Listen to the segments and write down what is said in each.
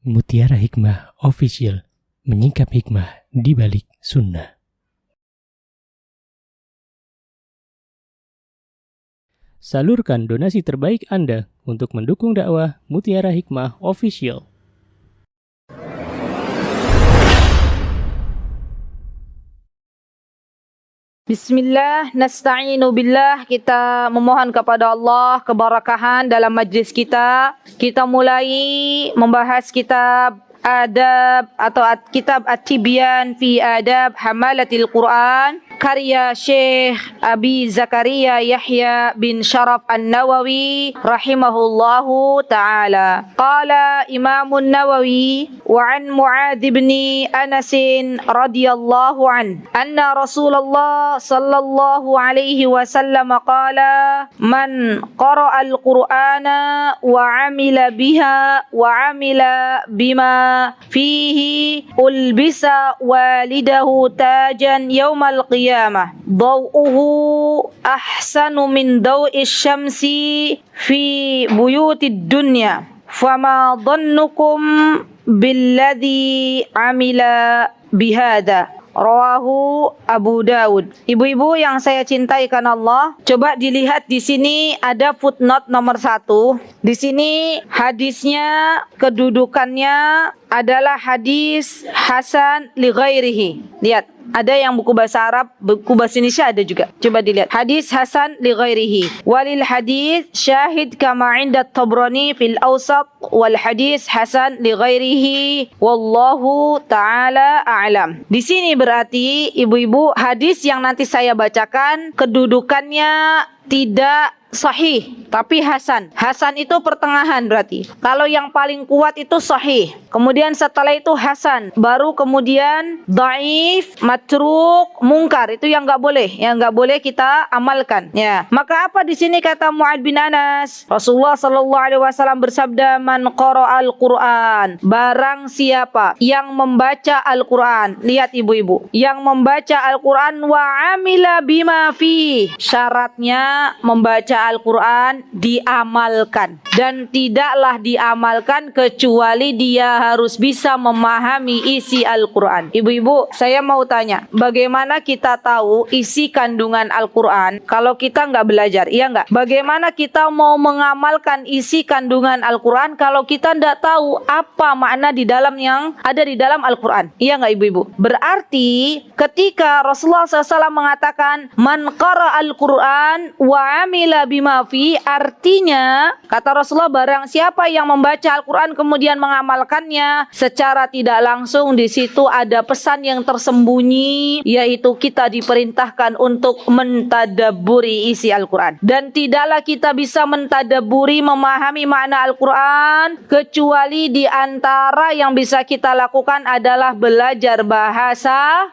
Mutiara Hikmah Official, menyingkap hikmah di balik sunnah. Salurkan donasi terbaik Anda untuk mendukung dakwah Mutiara Hikmah Official. Bismillah, nasta'inu billah. Kita memohon kepada Allah keberkahan dalam majlis kita. Kita mulai membahas kitab adab atau kitab At-Tibyan fi Adab Hamalatil Quran, karya Syekh Abi Zakaria Yahya bin Sharaf An-Nawawi rahimahullahu ta'ala. Qala Imamun Nawawi wa an Mu'adz bin Anas radhiyallahu an anna Rasulullah sallallahu alaihi wasallam qala man qara'a al-Qur'ana wa 'amila biha wa 'amila bima fihi ulbisa walidahu tajan yaumal qiyamah daw'uhu ahsanu min daw'is syamsi fi buyutid dunya fama dhannukum billadhi amila bihada. Rawahu Abu Daud. Ibu-ibu yang saya cintai karena Allah, coba dilihat di sini ada footnote nomor 1. Di sini hadisnya, kedudukannya adalah hadis hasan li ghairihi. Lihat, ada yang buku bahasa Arab, buku bahasa Indonesia ada juga. Coba dilihat. Hadis hasan li ghairihi. Walil hadis syahid kama 'inda Tabrani fil Awsat wal hadis hasan li ghairihi wallahu taala a'lam. Di sini berarti ibu-ibu, hadis yang nanti saya bacakan kedudukannya tidak sahih, tapi hasan. Hasan itu pertengahan berarti. Kalau yang paling kuat itu sahih. Kemudian setelah itu hasan. Baru kemudian dhaif, matruk, mungkar. Itu yang enggak boleh. Yang enggak boleh kita amalkan. Ya. Maka apa di sini kata Mu'adz bin Anas? Rasulullah sallallahu alaihi wasallam bersabda, "Man qara'al Qur'an." Barang siapa yang membaca Al-Qur'an. Lihat ibu-ibu. Yang membaca Al-Qur'an wa 'amila bima fi. Syaratnya membaca Al-Quran diamalkan, dan tidaklah diamalkan kecuali dia harus bisa memahami isi Al-Quran. Ibu-ibu, saya mau tanya, bagaimana kita tahu isi kandungan Al-Quran kalau kita nggak belajar? Iya nggak? Bagaimana kita mau mengamalkan isi kandungan Al-Quran kalau kita nggak tahu apa makna di dalam yang ada di dalam Al-Quran? Iya nggak ibu-ibu? Berarti ketika Rasulullah SAW mengatakan man qara Al-Quran wa amila bima fi, artinya kata Rasulullah, barang siapa yang membaca Al-Quran kemudian mengamalkannya, secara tidak langsung di situ ada pesan yang tersembunyi, yaitu kita diperintahkan untuk mentadabburi isi Al-Quran. Dan tidaklah kita bisa mentadabburi, memahami makna Al-Quran, kecuali di antara yang bisa kita lakukan adalah belajar bahasa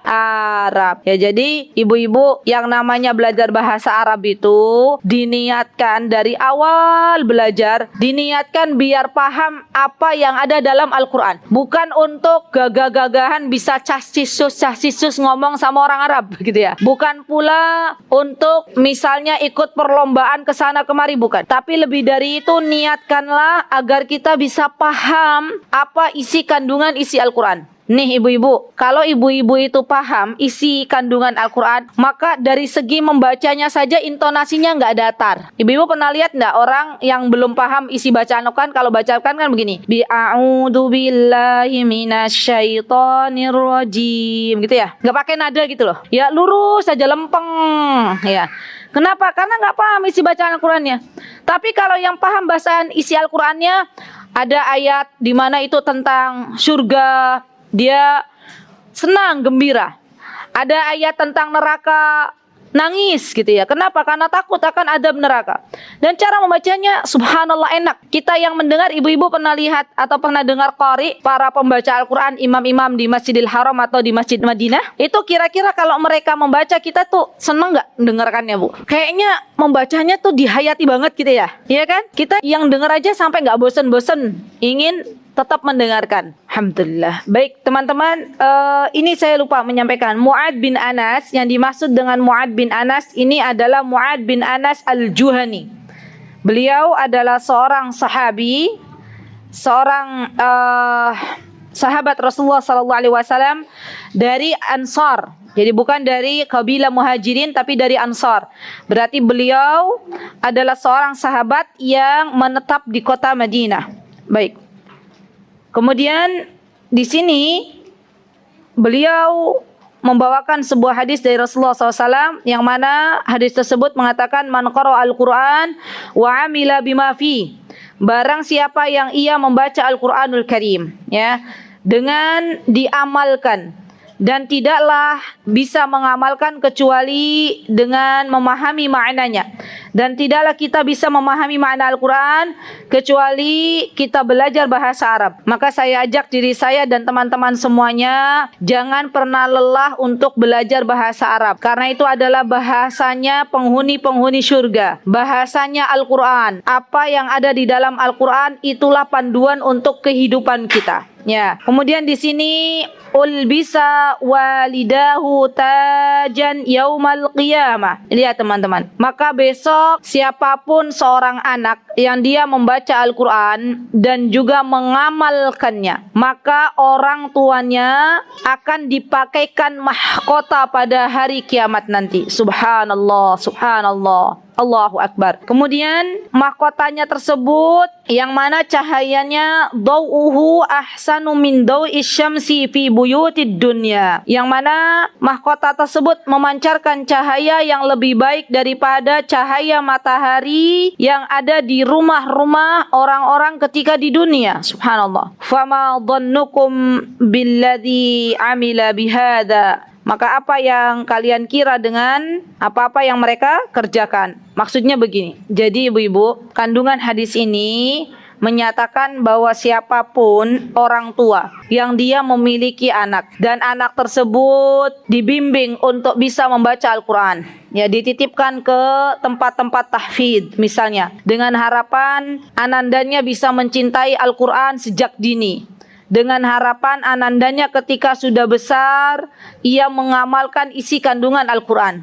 Arab. Ya, jadi ibu-ibu, yang namanya belajar bahasa Arab itu diniatkan dari awal belajar, diniatkan biar paham apa yang ada dalam Al-Quran, bukan untuk gagah-gagahan bisa casisus ngomong sama orang Arab gitu ya, bukan pula untuk misalnya ikut perlombaan kesana kemari, bukan. Tapi lebih dari itu, niatkanlah agar kita bisa paham apa isi kandungan isi Al-Quran. Nih ibu-ibu, kalau ibu-ibu itu paham isi kandungan Al-Quran, maka dari segi membacanya saja intonasinya nggak datar. Ibu-ibu pernah lihat nggak orang yang belum paham isi bacaan Al-Quran, kalau bacakan kan begini, bi'a'udhu billahi minasyaitonir rajim, gitu ya, nggak pakai nada gitu loh, ya lurus saja, lempeng ya. Kenapa? Karena nggak paham isi bacaan Al-Qurannya. Tapi kalau yang paham bacaan isi Al-Qurannya, ada ayat di mana itu tentang surga, dia senang, gembira. Ada ayat tentang neraka, nangis gitu ya. Kenapa? Karena takut akan adab neraka. Dan cara membacanya subhanallah enak. Kita yang mendengar, ibu-ibu pernah lihat atau pernah dengar qari, para pembaca Al-Quran, imam-imam di Masjidil Haram atau di Masjid Madinah, itu kira-kira kalau mereka membaca, kita tuh seneng gak mendengarkannya, Bu? Kayaknya membacanya tuh dihayati banget gitu ya. Iya kan? Kita yang dengar aja sampai gak bosen-bosen, ingin tetap mendengarkan. Alhamdulillah. Baik teman-teman, ini saya lupa menyampaikan, Mu'adz bin Anas, yang dimaksud dengan Mu'adz bin Anas ini adalah Mu'adz bin Anas al-Juhani. Beliau adalah seorang sahabi seorang sahabat Rasulullah SAW dari Ansar. Jadi bukan dari kabilah Muhajirin tapi dari Ansar. Berarti beliau adalah seorang sahabat yang menetap di kota Madinah. Baik. Kemudian di sini beliau membawakan sebuah hadis dari Rasulullah SAW yang mana hadis tersebut mengatakan man qara'a al-Qur'an wa 'amila bima fi. Barang siapa yang ia membaca Al-Qur'anul Karim, ya, dengan diamalkan, dan tidaklah bisa mengamalkan kecuali dengan memahami maknanya. Dan tidaklah kita bisa memahami makna Al-Quran kecuali kita belajar bahasa Arab. Maka saya ajak diri saya dan teman-teman semuanya, jangan pernah lelah untuk belajar bahasa Arab. Karena itu adalah bahasanya penghuni-penghuni surga. Bahasanya Al-Quran. Apa yang ada di dalam Al-Quran itulah panduan untuk kehidupan kita. Ya. Kemudian di sini ulbisa walidahu tajan yaumal qiyamah. Lihat teman-teman. Maka besok siapapun seorang anak yang dia membaca Al-Quran dan juga mengamalkannya, maka orang tuanya akan dipakaikan mahkota pada hari kiamat nanti. Subhanallah, subhanallah. Allahu Akbar. Kemudian mahkotanya tersebut yang mana cahayanya dau'uhu ahsanu min dau'is syamsi fi buyutid dunya. Yang mana mahkota tersebut memancarkan cahaya yang lebih baik daripada cahaya matahari yang ada di rumah-rumah orang-orang ketika di dunia. Subhanallah. Fama dhannukum billadzi amila bihadza. Maka apa yang kalian kira dengan apa-apa yang mereka kerjakan? Maksudnya begini. Jadi ibu-ibu, kandungan hadis ini menyatakan bahwa siapapun orang tua yang dia memiliki anak dan anak tersebut dibimbing untuk bisa membaca Al-Quran, ya, dititipkan ke tempat-tempat tahfidz misalnya, dengan harapan anandanya bisa mencintai Al-Quran sejak dini, dengan harapan anandanya ketika sudah besar ia mengamalkan isi kandungan Al-Quran.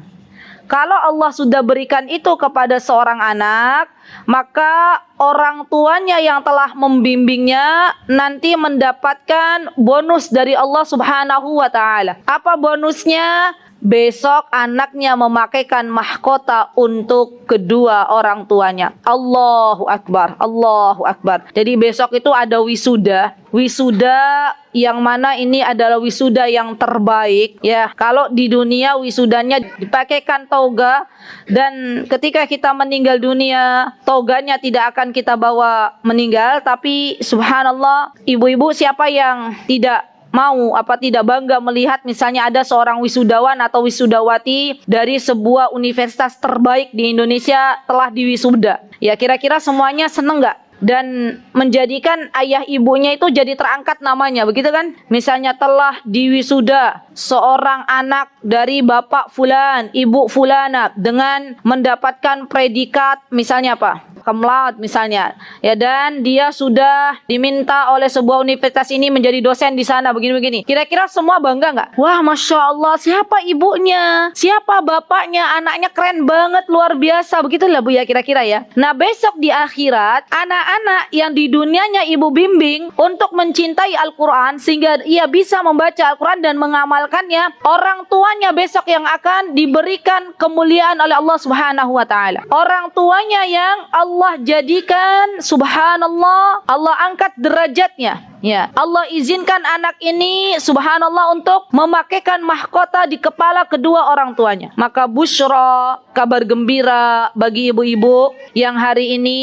Kalau Allah sudah berikan itu kepada seorang anak, maka orang tuanya yang telah membimbingnya nanti mendapatkan bonus dari Allah Subhanahu wa taala. Apa bonusnya? Besok anaknya memakaikan mahkota untuk kedua orang tuanya. Allahu Akbar, Allahu Akbar. Jadi besok itu ada wisuda. Wisuda yang mana ini adalah wisuda yang terbaik, ya. Kalau di dunia wisudanya dipakaikan toga, dan ketika kita meninggal dunia toganya tidak akan kita bawa meninggal. Tapi subhanallah, ibu-ibu siapa yang tidak mau tidak bangga melihat misalnya ada seorang wisudawan atau wisudawati dari sebuah universitas terbaik di Indonesia telah diwisuda. Ya, kira-kira semuanya seneng nggak? Dan menjadikan ayah ibunya itu jadi terangkat namanya, begitu kan? Misalnya telah diwisuda seorang anak dari bapak fulan, ibu fulana dengan mendapatkan predikat misalnya apa? Kamlat misalnya, ya, dan dia sudah diminta oleh sebuah universitas ini menjadi dosen di sana, begini-begini. Kira-kira semua bangga nggak? Wah, masya Allah, siapa ibunya, siapa bapaknya, anaknya keren banget, luar biasa, begitulah bu ya, kira-kira ya. Nah, besok di akhirat, anak-anak yang di dunianya ibu bimbing untuk mencintai Al-Quran sehingga ia bisa membaca Al-Quran dan mengamalkannya, orang tuanya besok yang akan diberikan kemuliaan oleh Allah Subhanahu wa taala. Orang tuanya yang Allah jadikan, subhanallah, Allah angkat derajatnya. Ya, Allah izinkan anak ini subhanallah untuk memakaikan mahkota di kepala kedua orang tuanya. Maka busyra, kabar gembira bagi ibu-ibu yang hari ini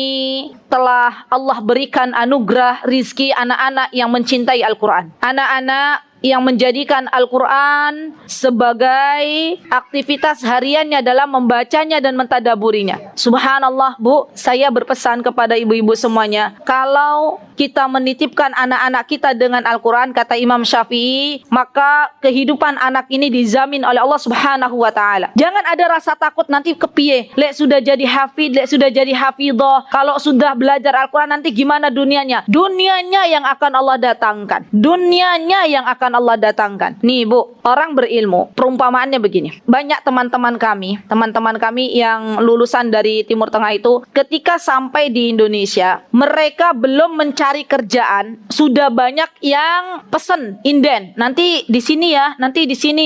telah Allah berikan anugerah rizki anak-anak yang mencintai Al-Quran. Anak-anak yang menjadikan Al-Quran sebagai aktivitas hariannya dalam membacanya dan mentadaburinya. Subhanallah bu, saya berpesan kepada ibu-ibu semuanya, kalau kita menitipkan anak-anak anak kita dengan Al-Quran, kata Imam Syafi'i, maka kehidupan anak ini dijamin oleh Allah Subhanahu wa Ta'ala. Jangan ada rasa takut nanti kepiye, lek sudah jadi hafid, lek sudah jadi hafidhah, kalau sudah belajar Al-Quran nanti gimana dunianya? Dunianya yang akan Allah datangkan. Dunianya yang akan Allah datangkan. Nih Bu, orang berilmu, perumpamaannya begini. Banyak teman-teman kami yang lulusan dari Timur Tengah itu, ketika sampai di Indonesia, mereka belum mencari kerjaan, sudah banyak yang pesen inden. Nanti di sini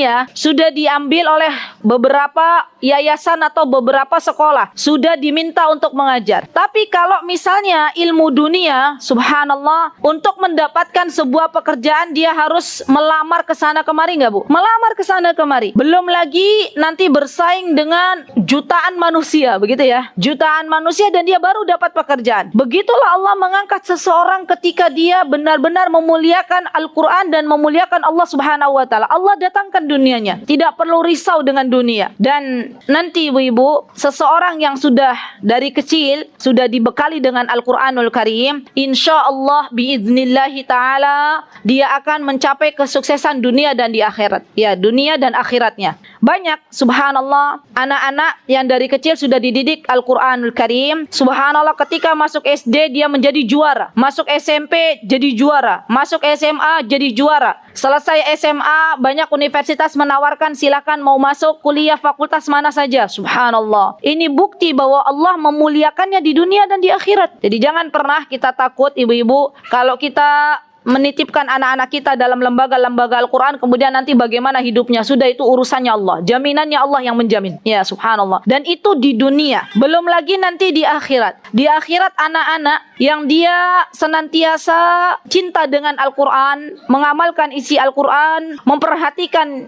ya, sudah diambil oleh beberapa yayasan atau beberapa sekolah, sudah diminta untuk mengajar. Tapi kalau misalnya ilmu dunia, subhanallah, untuk mendapatkan sebuah pekerjaan dia harus melamar ke sana kemari, nggak Bu? Melamar ke sana kemari. Belum lagi nanti bersaing dengan jutaan manusia, begitu ya. Jutaan manusia dan dia baru dapat pekerjaan. Begitulah Allah mengangkat seseorang ketika dia benar-benar memuliakan Al-Quran dan memuliakan Allah Subhanahu wa Ta'ala. Allah datangkan dunianya. Tidak perlu risau dengan dunia. Dan nanti ibu-ibu, seseorang yang sudah dari kecil sudah dibekali dengan Al-Quranul Karim, insya Allah biiznillahi ta'ala dia akan mencapai kesuksesan dunia dan di akhirat. Ya, dunia dan akhiratnya. Banyak, subhanallah, anak-anak yang dari kecil sudah dididik Al-Quranul Karim. Subhanallah, ketika masuk SD dia menjadi juara, masuk SMP jadi juara, masuk SMA jadi juara. Selesai SMA, banyak universitas menawarkan silakan mau masuk kuliah fakultas mana saja. Subhanallah. Ini bukti bahwa Allah memuliakannya di dunia dan di akhirat. Jadi jangan pernah kita takut ibu-ibu kalau kita menitipkan anak-anak kita dalam lembaga-lembaga Al-Quran, kemudian nanti bagaimana hidupnya, sudah itu urusannya Allah, jaminannya Allah yang menjamin. Ya subhanallah. Dan itu di dunia, belum lagi nanti di akhirat. Di akhirat anak-anak yang dia senantiasa cinta dengan Al-Quran, mengamalkan isi Al-Quran, memperhatikan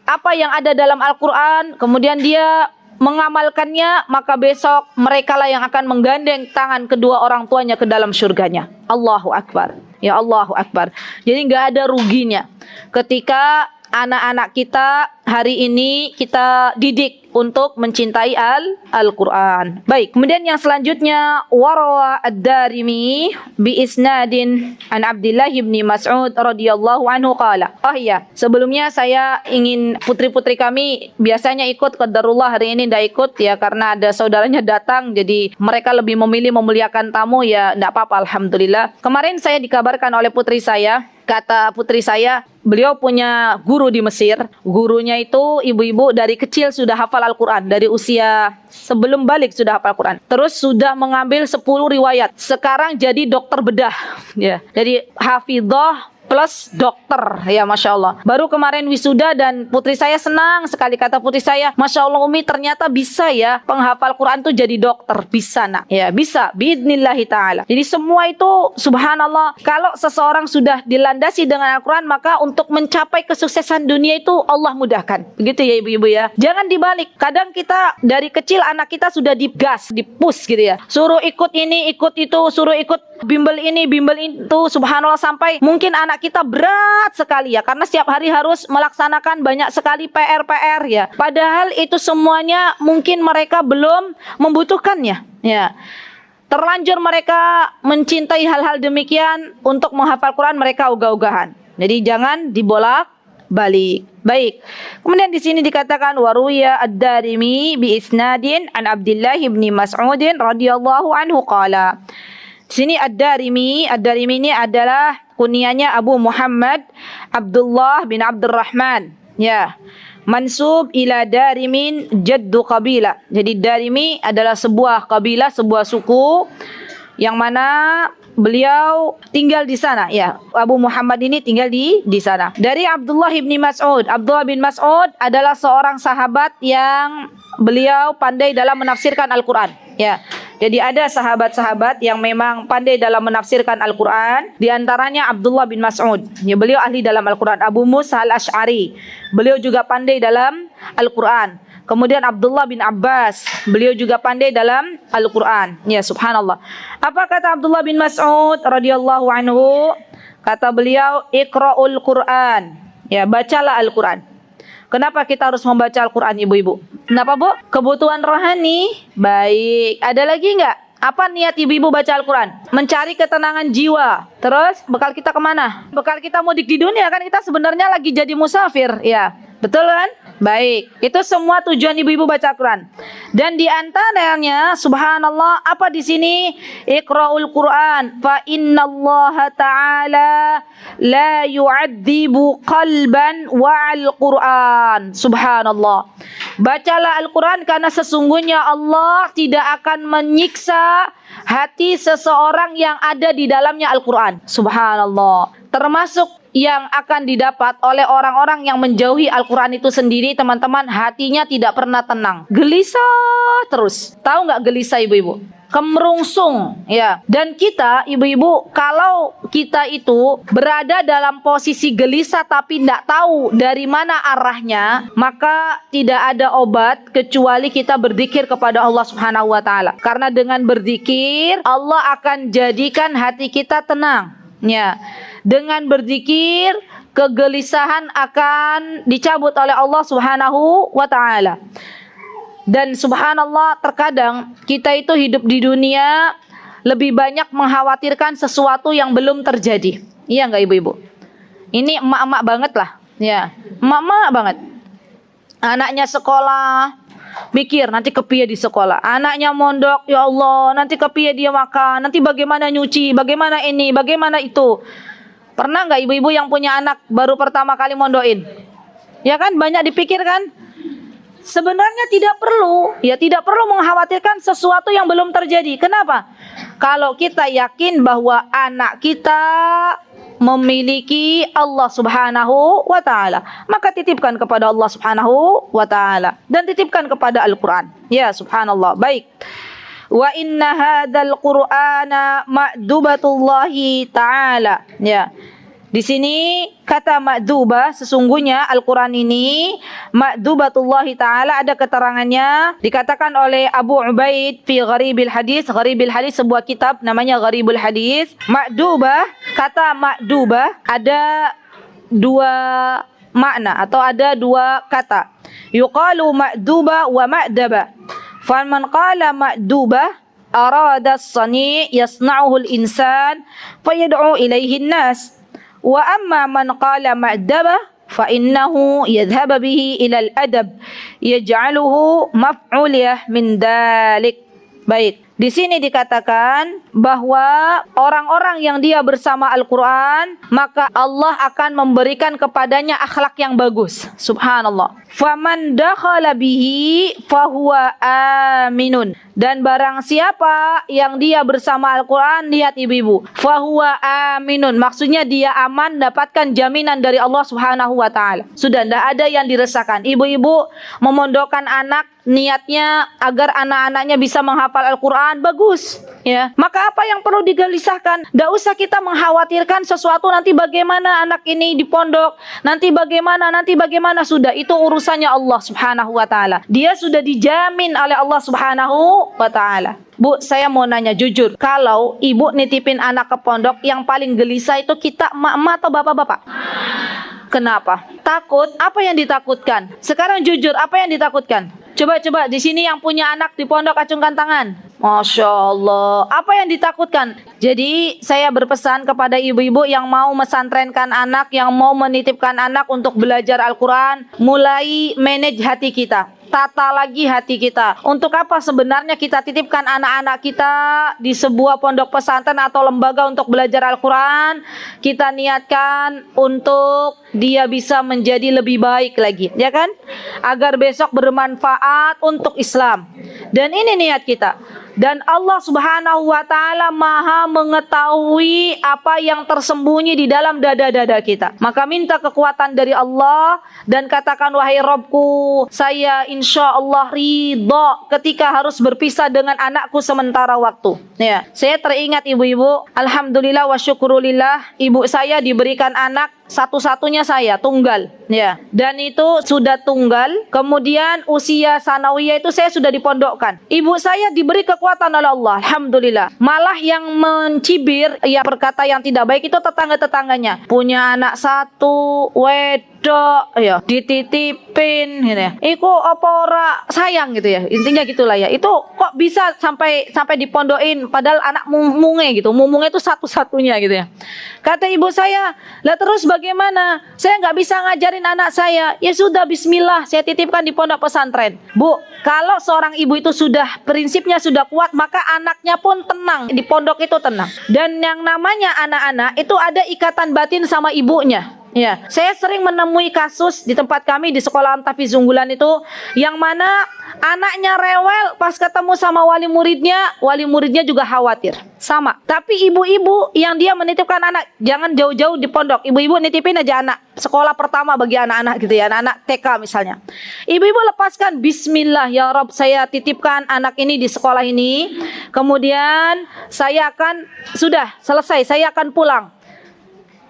apa yang ada dalam Al-Quran, kemudian dia mengamalkannya, maka besok merekalah yang akan menggandeng tangan kedua orang tuanya ke dalam surganya. Allahu Akbar. Ya Allahu Akbar. Jadi nggak ada ruginya ketika anak-anak kita hari ini kita didik untuk mencintai Al-Quran. Baik, kemudian yang selanjutnya, warawa ad-Darimi bi isnadin an Abdullah bin Mas'ud radhiyallahu anhu qala. Oh iya, sebelumnya saya ingin putri-putri kami biasanya ikut, qadarullah hari ini tidak ikut ya karena ada saudaranya datang, jadi mereka lebih memilih memuliakan tamu ya, tidak apa-apa, alhamdulillah. Kemarin saya dikabarkan oleh putri saya, kata putri saya, beliau punya guru di Mesir. Gurunya itu ibu-ibu dari kecil sudah hafal Al-Quran. Dari usia sebelum balik sudah hafal Al-Quran. Terus sudah mengambil 10 riwayat. Sekarang jadi dokter bedah. Ya. Jadi hafidhah plus dokter, ya Masya Allah. Baru kemarin wisuda dan putri saya senang sekali, kata putri saya, Masya Allah Umi ternyata bisa ya penghafal Quran tuh jadi dokter, bisa nak, ya bisa, biidnillahi ta'ala. Jadi semua itu subhanallah, kalau seseorang sudah dilandasi dengan Al-Quran, maka untuk mencapai kesuksesan dunia itu Allah mudahkan, begitu ya ibu-ibu ya. Jangan dibalik, kadang kita dari kecil anak kita sudah digas, dipush gitu ya, suruh ikut ini, ikut itu, suruh ikut bimbel ini, bimbel itu, subhanallah, sampai mungkin anak kita berat sekali ya, karena setiap hari harus melaksanakan banyak sekali PR ya. Padahal itu semuanya mungkin mereka belum membutuhkannya ya. Terlanjur mereka mencintai hal-hal demikian, untuk menghafal Quran mereka ogah-ogahan. Jadi jangan dibolak balik. Baik. Kemudian di sini dikatakan waruya ad-Darimi bi isnadin an Abdullah bin Mas'ud radhiyallahu anhu qala. Di sini Ad-Darimi ini adalah kunyahnya Abu Muhammad Abdullah bin Abdurrahman. Ya. Mansub ila Darimin jaddu qabilah. Jadi Darimi adalah sebuah kabilah, sebuah suku yang mana beliau tinggal di sana. Ya, Abu Muhammad ini tinggal di sana. Dari Abdullah bin Mas'ud. Abdullah bin Mas'ud adalah seorang sahabat yang beliau pandai dalam menafsirkan Al-Quran. Ya. Jadi ada sahabat-sahabat yang memang pandai dalam menafsirkan Al-Quran. Di antaranya Abdullah bin Mas'ud. Ya, beliau ahli dalam Al-Quran. Abu Musa al-Ash'ari. Beliau juga pandai dalam Al-Quran. Kemudian Abdullah bin Abbas. Beliau juga pandai dalam Al-Quran. Ya, subhanallah. Apa kata Abdullah bin Mas'ud radhiyallahu anhu? Kata beliau, Iqra'ul Quran. Ya, bacalah Al-Quran. Kenapa kita harus membaca Al-Quran, ibu-ibu? Kenapa, Bu? Kebutuhan rohani. Baik. Ada lagi nggak? Apa niat ibu-ibu baca Al-Quran? Mencari ketenangan jiwa. Terus bekal kita kemana? Bekal kita mudik di dunia kan, kita sebenarnya lagi jadi musafir, ya. Betul kan? Baik, itu semua tujuan ibu-ibu baca Al-Quran. Dan di antaranya, subhanallah, apa di sini? Iqra'ul Quran, fa innallaha ta'ala la yu'adzibu qalban wa'al Quran. Subhanallah. Bacalah Al-Quran karena sesungguhnya Allah tidak akan menyiksa hati seseorang yang ada di dalamnya Al-Quran. Subhanallah. Termasuk yang akan didapat oleh orang-orang yang menjauhi Al-Quran itu sendiri, teman-teman, hatinya tidak pernah tenang, gelisah terus. Tahu nggak gelisah ibu-ibu? Kemerungsung, ya. Dan kita ibu-ibu, kalau kita itu berada dalam posisi gelisah tapi tidak tahu dari mana arahnya, maka tidak ada obat kecuali kita berzikir kepada Allah Subhanahu wa taala. Karena dengan berzikir Allah akan jadikan hati kita tenang, ya. Dengan berzikir, kegelisahan akan dicabut oleh Allah Subhanahu wa taala. Dan subhanallah, terkadang kita itu hidup di dunia lebih banyak mengkhawatirkan sesuatu yang belum terjadi. Iya enggak ibu-ibu? Ini emak-emak banget lah, ya. Emak-emak banget. Anaknya sekolah, mikir nanti kepiye di sekolah. Anaknya mondok, ya Allah, nanti kepiye dia makan, nanti bagaimana nyuci, bagaimana ini, bagaimana itu. Pernah nggak ibu-ibu yang punya anak baru pertama kali mondoin? Ya kan, banyak dipikirkan. Sebenarnya tidak perlu, ya tidak perlu mengkhawatirkan sesuatu yang belum terjadi. Kenapa? Kalau kita yakin bahwa anak kita memiliki Allah Subhanahu wa taala, maka titipkan kepada Allah Subhanahu wa taala dan titipkan kepada Al-Qur'an. Ya, subhanallah. Baik. Wa inna hadzal qur'ana ma'dubatullahi ta'ala. Ya. Di sini kata ma'dubah, sesungguhnya Al-Qur'an ini ma'dubatullahi ta'ala, ada keterangannya dikatakan oleh Abu Ubaid fi Gharibil Hadis. Gharibil Hadis sebuah kitab namanya Gharibul Hadis. Ma'dubah, kata ma'dubah ada dua makna atau ada dua kata. Yuqalu ma'dubah wa ma'dabah. Faman qala ma'dubah arada as-sani' yasna'uhu al-insan fayad'u ilayhi an-nas, wa amma man qala ma'dabah fa innahu yadhhabu bihi ila al-adab yaj'aluhu maf'uliyah min dalik. Baik, di sini dikatakan bahwa orang-orang yang dia bersama Al-Quran, maka Allah akan memberikan kepadanya akhlak yang bagus. Subhanallah. Faman dakhala bihi fahuwa aminun. Dan barang siapa yang dia bersama Al-Quran, lihat ibu-ibu, fahuwa aminun, maksudnya dia aman, dapatkan jaminan dari Allah Subhanahu wa taala. Sudah tidak ada yang diresahkan. Ibu-ibu memondokkan anak, niatnya agar anak-anaknya bisa menghafal Al-Quran, bagus, ya. Maka apa yang perlu digelisahkan? Tidak usah kita mengkhawatirkan sesuatu, nanti bagaimana anak ini di pondok, nanti bagaimana, sudah itu urusannya Allah Subhanahu wa taala. Dia sudah dijamin oleh Allah Subhanahu wa taala. Bu, saya mau nanya jujur, kalau ibu nitipin anak ke pondok, yang paling gelisah itu kita emak-emak atau bapak-bapak? Kenapa? Takut? Apa yang ditakutkan? Sekarang jujur, apa yang ditakutkan? Coba di sini yang punya anak di pondok, acungkan tangan. Masya Allah. Apa yang ditakutkan? Jadi saya berpesan kepada ibu-ibu yang mau mesantrenkan anak, yang mau menitipkan anak untuk belajar Al-Quran, mulai manage hati kita. Tata lagi hati kita. Untuk apa sebenarnya kita titipkan anak-anak kita di sebuah pondok pesantren atau lembaga untuk belajar Al-Quran? Kita niatkan untuk dia bisa menjadi lebih baik lagi, ya kan? Agar besok bermanfaat untuk Islam. Dan ini niat kita. Dan Allah Subhanahu wa taala Maha mengetahui apa yang tersembunyi di dalam dada-dada kita. Maka minta kekuatan dari Allah dan katakan, wahai Rabbku, saya insya Allah ridha ketika harus berpisah dengan anakku sementara waktu. Ya, saya teringat ibu-ibu, alhamdulillah wa syukurulillah, ibu saya diberikan anak satu-satunya, saya tunggal, ya. Dan itu sudah tunggal, kemudian usia sanawiyah itu saya sudah dipondokkan. Ibu saya diberi kekuatan oleh Allah, alhamdulillah. Malah yang mencibir, ya berkata yang tidak baik itu tetangga-tetangganya. Punya anak satu, ada ya dititipin gitu ya. Iku apa ora sayang gitu ya. Intinya gitulah ya. Itu kok bisa sampai dipondokin padahal anak mumunge gitu. Mumunge itu satu-satunya gitu ya. Kata ibu saya, "Lah terus bagaimana? Saya nggak bisa ngajarin anak saya." Ya sudah, bismillah, saya titipkan di pondok pesantren. Bu, kalau seorang ibu itu sudah prinsipnya sudah kuat, maka anaknya pun tenang. Di pondok itu tenang. Dan yang namanya anak-anak itu ada ikatan batin sama ibunya. Ya, saya sering menemui kasus di tempat kami di sekolah Am-Tahfiz Unggulan itu yang mana anaknya rewel pas ketemu sama wali muridnya juga khawatir. Sama. Tapi ibu-ibu yang dia menitipkan anak, jangan jauh-jauh di pondok. Ibu-ibu nitipin aja anak sekolah pertama bagi anak-anak gitu ya, anak-anak TK misalnya. Ibu-ibu lepaskan, bismillah ya Rabb, saya titipkan anak ini di sekolah ini. Kemudian saya akan sudah selesai, saya akan pulang.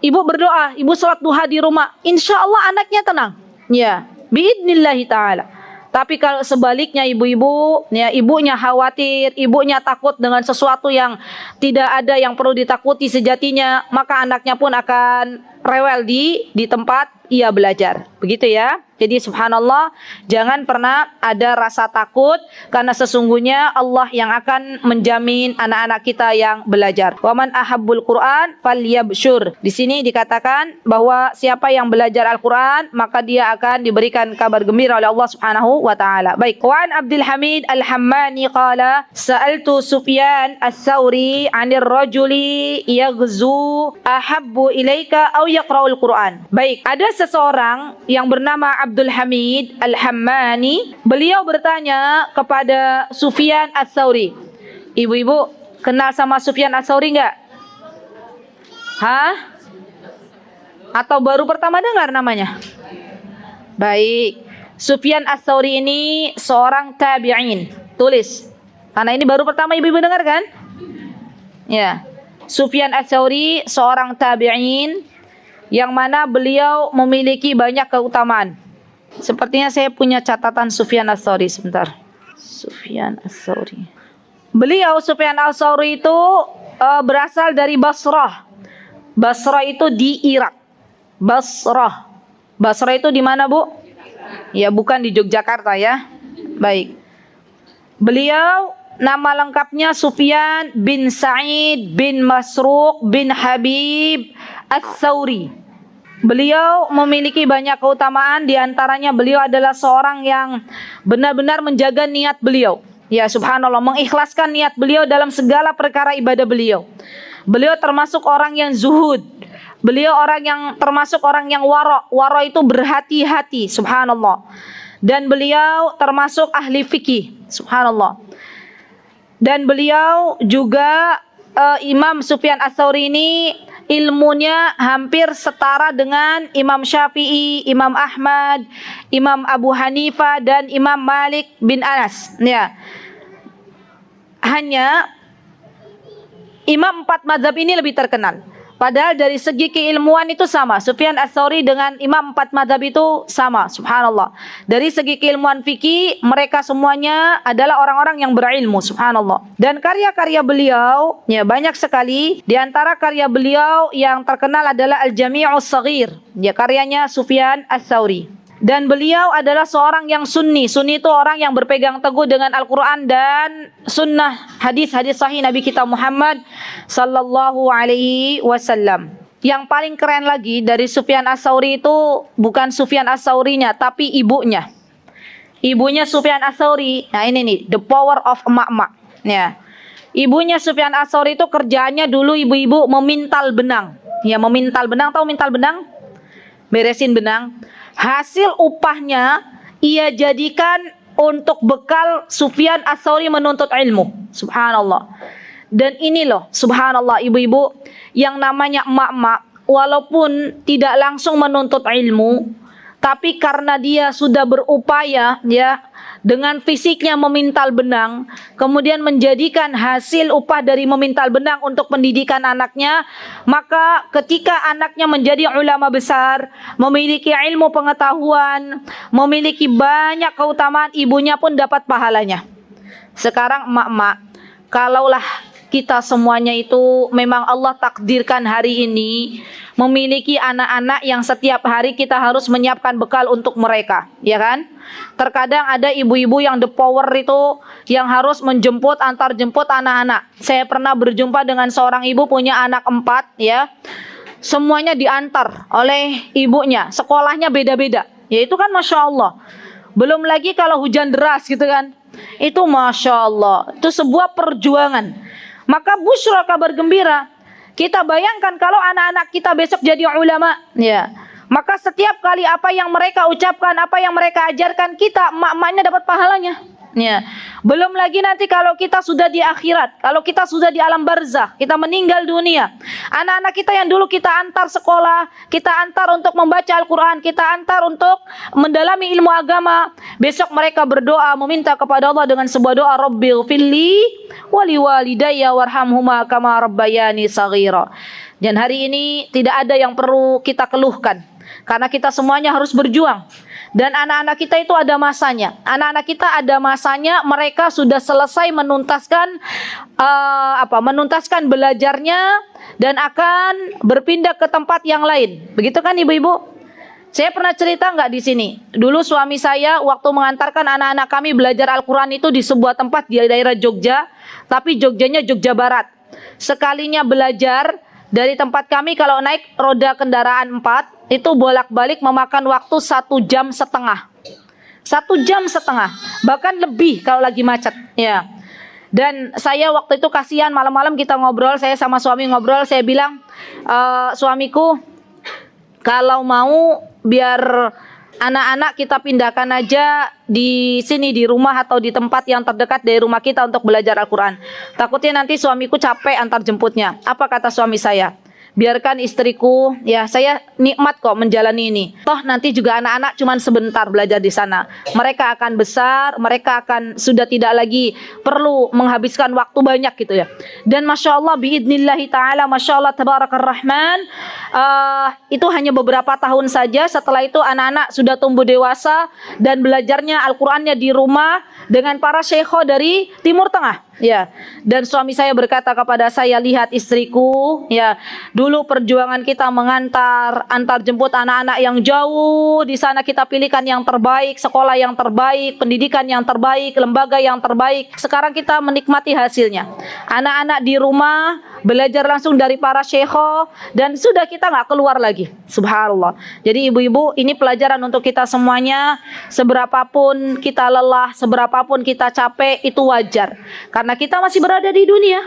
Ibu berdoa, ibu sholat duha di rumah, insya Allah anaknya tenang. Ya, biidnillahi ta'ala. Tapi kalau sebaliknya ibu-ibu, ya ibunya khawatir, ibunya takut dengan sesuatu yang tidak ada yang perlu ditakuti sejatinya, maka anaknya pun akan rewel di tempat ia belajar. Begitu ya. Jadi subhanallah, jangan pernah ada rasa takut karena sesungguhnya Allah yang akan menjamin anak-anak kita yang belajar. Wa man ahabbul Qur'an falyabsyur. Di sini dikatakan bahwa siapa yang belajar Al-Qur'an maka dia akan diberikan kabar gembira oleh Allah Subhanahu wa taala. Baik, wa an Abdul Hamid Al-Hammani qala sa'altu Sufyan Ats-Tsauri 'anil rajuli yaghzu ahabbu ilaika aw yaqra'ul Qur'an. Baik, ada seseorang yang bernama Abdul Hamid Al-Hammani, beliau bertanya kepada Sufyan Ats-Tsauri. Ibu-ibu kenal sama Sufyan Ats-Tsauri enggak? Hah? Atau baru pertama dengar namanya? Baik, Sufyan Ats-Tsauri ini seorang tabi'in. Tulis, karena ini baru pertama ibu-ibu dengar kan? Ya, Sufyan Ats-Tsauri seorang tabi'in yang mana beliau memiliki banyak keutamaan. Sepertinya saya punya catatan Sufyan Ats-Tsauri sebentar. Sufyan Ats-Tsauri. Beliau Sufyan Ats-Tsauri itu berasal dari Basrah. Basrah itu di Irak. Basrah. Basrah itu di mana, Bu? Ya, bukan di Yogyakarta ya. Baik. Beliau nama lengkapnya Sufyan bin Sa'id bin Masruq bin Habib Ats-Tsauri. Beliau memiliki banyak keutamaan, di antaranya beliau adalah seorang yang benar-benar menjaga niat beliau. Ya subhanallah, mengikhlaskan niat beliau dalam segala perkara ibadah beliau. Beliau termasuk orang yang zuhud. Beliau termasuk orang yang wara'. Wara' itu berhati-hati, subhanallah. Dan beliau termasuk ahli fikih, subhanallah. Dan beliau juga Imam Sufyan Ats-Tsauri ini ilmunya hampir setara dengan Imam Syafi'i, Imam Ahmad, Imam Abu Hanifah dan Imam Malik bin Anas. Ya. Hanya imam 4 mazhab ini lebih terkenal. Padahal dari segi keilmuan itu sama. Sufyan Ats-Tsauri dengan imam 4 mazhab itu sama, subhanallah. Dari segi keilmuan fikih, mereka semuanya adalah orang-orang yang berilmu, subhanallah. Dan karya-karya beliau, ya banyak sekali. Di antara karya beliau yang terkenal adalah Al-Jami'us Shaghir. Ya, karyanya Sufyan Ats-Tsauri. Dan beliau adalah seorang yang sunni. Sunni itu orang yang berpegang teguh dengan Al-Quran dan sunnah, hadis-hadis sahih Nabi kita Muhammad sallallahu alaihi wasallam. Yang paling keren lagi dari Sufyan Ats-Tsauri itu bukan Sufyan Ats-Tsaurinya, tapi ibunya. Ibunya Sufyan Ats-Tsauri. Nah ini nih, the power of emak-emak. Ya. Ibunya Sufyan Ats-Tsauri itu kerjaannya dulu ibu-ibu memintal benang. Ya, memintal benang, tahu mintal benang? Beresin benang. Hasil upahnya ia jadikan untuk bekal Sufyan Ats-Tsauri menuntut ilmu. Subhanallah. Dan ini loh, subhanallah ibu-ibu, yang namanya emak-emak, walaupun tidak langsung menuntut ilmu, tapi karena dia sudah berupaya ya dengan fisiknya memintal benang, kemudian menjadikan hasil upah dari memintal benang untuk pendidikan anaknya, maka ketika anaknya menjadi ulama besar, memiliki ilmu pengetahuan, memiliki banyak keutamaan, ibunya pun dapat pahalanya. Sekarang emak-emak, kalaulah kita semuanya itu memang Allah takdirkan hari ini memiliki anak-anak yang setiap hari kita harus menyiapkan bekal untuk mereka, ya kan? Terkadang ada ibu-ibu yang the power itu yang harus menjemput, antar jemput anak-anak. Saya pernah berjumpa dengan seorang ibu punya anak 4, ya. Semuanya diantar oleh ibunya, sekolahnya beda-beda. Ya itu kan Masya Allah. Belum lagi kalau hujan deras gitu kan. Itu Masya Allah. Itu sebuah perjuangan. Maka busyra, kabar gembira. Kita bayangkan kalau anak-anak kita besok jadi ulama, ya. Maka setiap kali apa yang mereka ucapkan, apa yang mereka ajarkan kita, emak-emaknya dapat pahalanya. Ya. Belum lagi nanti kalau kita sudah di akhirat, kalau kita sudah di alam barzakh, kita meninggal dunia. Anak-anak kita yang dulu kita antar sekolah, kita antar untuk membaca Al-Quran, kita antar untuk mendalami ilmu agama. Besok mereka berdoa meminta kepada Allah dengan sebuah doa, Rabbighfirli wali walidayya warhamhuma kama rabbayani shaghira. Dan hari ini tidak ada yang perlu kita keluhkan, karena kita semuanya harus berjuang. Dan anak-anak kita itu ada masanya. Anak-anak kita ada masanya, mereka sudah selesai menuntaskan menuntaskan belajarnya dan akan berpindah ke tempat yang lain. Begitu kan ibu-ibu? Saya pernah cerita nggak di sini? Dulu suami saya waktu mengantarkan anak-anak kami belajar Al-Quran itu di sebuah tempat di daerah Jogja, tapi Jogjanya Jogja Barat. Sekalinya belajar dari tempat kami kalau naik roda kendaraan 4 itu bolak-balik memakan waktu 1,5 jam. 1,5 jam, bahkan lebih kalau lagi macet, ya. Dan saya waktu itu kasihan, malam-malam kita ngobrol, saya sama suami ngobrol, saya bilang, suamiku, kalau mau biar anak-anak kita pindahkan aja di sini, di rumah atau di tempat yang terdekat dari rumah kita untuk belajar Al-Quran. Takutnya nanti suamiku capek antar jemputnya. Apa kata suami saya? Biarkan istriku, ya saya nikmat kok menjalani ini. Toh nanti juga anak-anak cuman sebentar belajar di sana. Mereka akan besar, mereka akan sudah tidak lagi perlu menghabiskan waktu banyak gitu ya. Dan Masya Allah biidnillahi ta'ala, Masya Allah tabarakar rahman, itu hanya beberapa tahun saja. Setelah itu anak-anak sudah tumbuh dewasa dan belajarnya Al-Qurannya di rumah dengan para syekho dari Timur Tengah. Ya, dan suami saya berkata kepada saya, lihat istriku, ya, dulu perjuangan kita antar jemput anak-anak yang jauh, di sana kita pilihkan yang terbaik, sekolah yang terbaik, pendidikan yang terbaik, lembaga yang terbaik. Sekarang kita menikmati hasilnya. Anak-anak di rumah belajar langsung dari para syekho dan sudah kita nggak keluar lagi. Subhanallah. Jadi ibu-ibu, ini pelajaran untuk kita semuanya. Seberapapun kita lelah, seberapapun kita capek, itu wajar. Karena kita masih berada di dunia.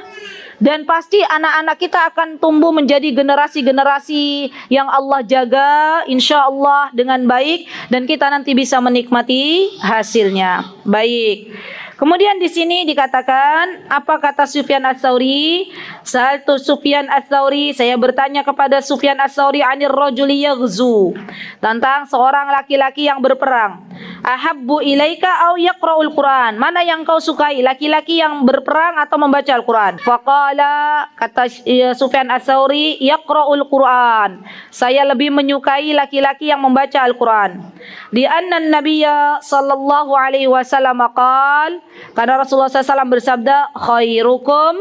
Dan pasti anak-anak kita akan tumbuh menjadi generasi-generasi yang Allah jaga, insya Allah dengan baik. Dan kita nanti bisa menikmati hasilnya. Baik. Kemudian di sini dikatakan, apa kata Sufyan Ats-Tsauri? Sa'altu Sufyan Ats-Tsauri, saya bertanya kepada Sufyan Ats-Tsauri anir rajuli yaghzu, tentang seorang laki-laki yang berperang. Ahabbu ilaika au yaqra'ul Quran? Mana yang kau sukai, laki-laki yang berperang atau membaca Al-Quran? Faqala, kata Sufyan Ats-Tsauri, yaqra'ul Quran. Saya lebih menyukai laki-laki yang membaca Al-Quran. Di anna Nabiyya sallallahu alaihi wasallam qala, karena Rasulullah SAW bersabda, khairukum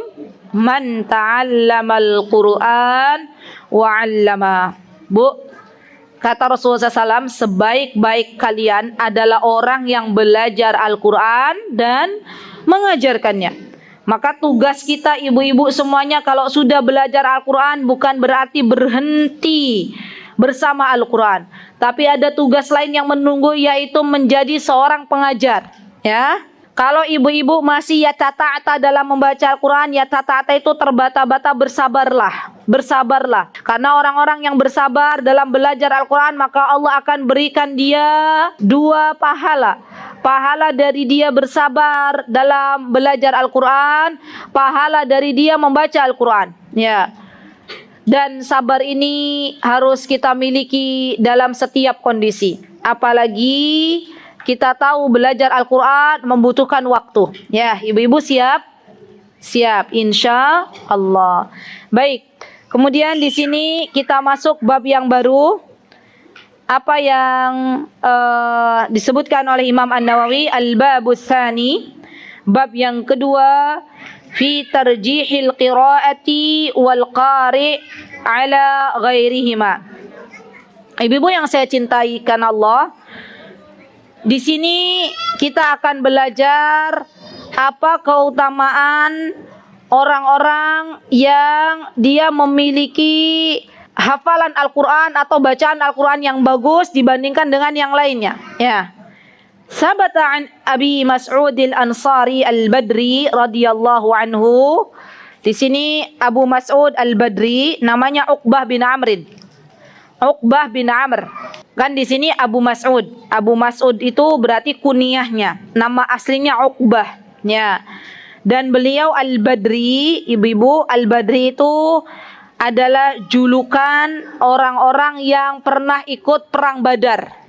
man ta'allamal Qur'an wa 'allama. Bu, kata Rasulullah SAW, sebaik-baik kalian adalah orang yang belajar Al-Quran dan mengajarkannya. Maka tugas kita ibu-ibu semuanya kalau sudah belajar Al-Quran bukan berarti berhenti bersama Al-Quran, tapi ada tugas lain yang menunggu, yaitu menjadi seorang pengajar, ya. Kalau ibu-ibu masih ya tata-tata dalam membaca Al-Quran, ya tata-tata itu terbata-bata, bersabarlah. Karena orang-orang yang bersabar dalam belajar Al-Quran, maka Allah akan berikan dia 2 pahala. Pahala dari dia bersabar dalam belajar Al-Quran, pahala dari dia membaca Al-Quran. Ya. Dan sabar ini harus kita miliki dalam setiap kondisi. Apalagi kita tahu belajar Al-Quran membutuhkan waktu. Ya, ibu-ibu siap? Siap, insya Allah. Baik, kemudian di sini kita masuk bab yang baru. Apa yang disebutkan oleh Imam An-Nawawi, Al-Babus Tsani, bab yang kedua, fi tarjihil qiraati wal qari' ala ghairihima. Ibu-ibu yang saya cintai karena Allah, di sini kita akan belajar apa keutamaan orang-orang yang dia memiliki hafalan Al-Quran atau bacaan Al-Quran yang bagus dibandingkan dengan yang lainnya. Ya. Sabata an Abi Mas'ud al-Ansari al-Badri radhiyallahu anhu. Di sini Abu Mas'ud al-Badri namanya Uqbah bin Amr. Uqbah bin Amr. Kan di sini Abu Mas'ud. Abu Mas'ud itu berarti kunyahnya. Nama aslinya Uqbah. Ya. Dan beliau al-Badri, ibu-ibu, al-Badri itu adalah julukan orang-orang yang pernah ikut perang Badar.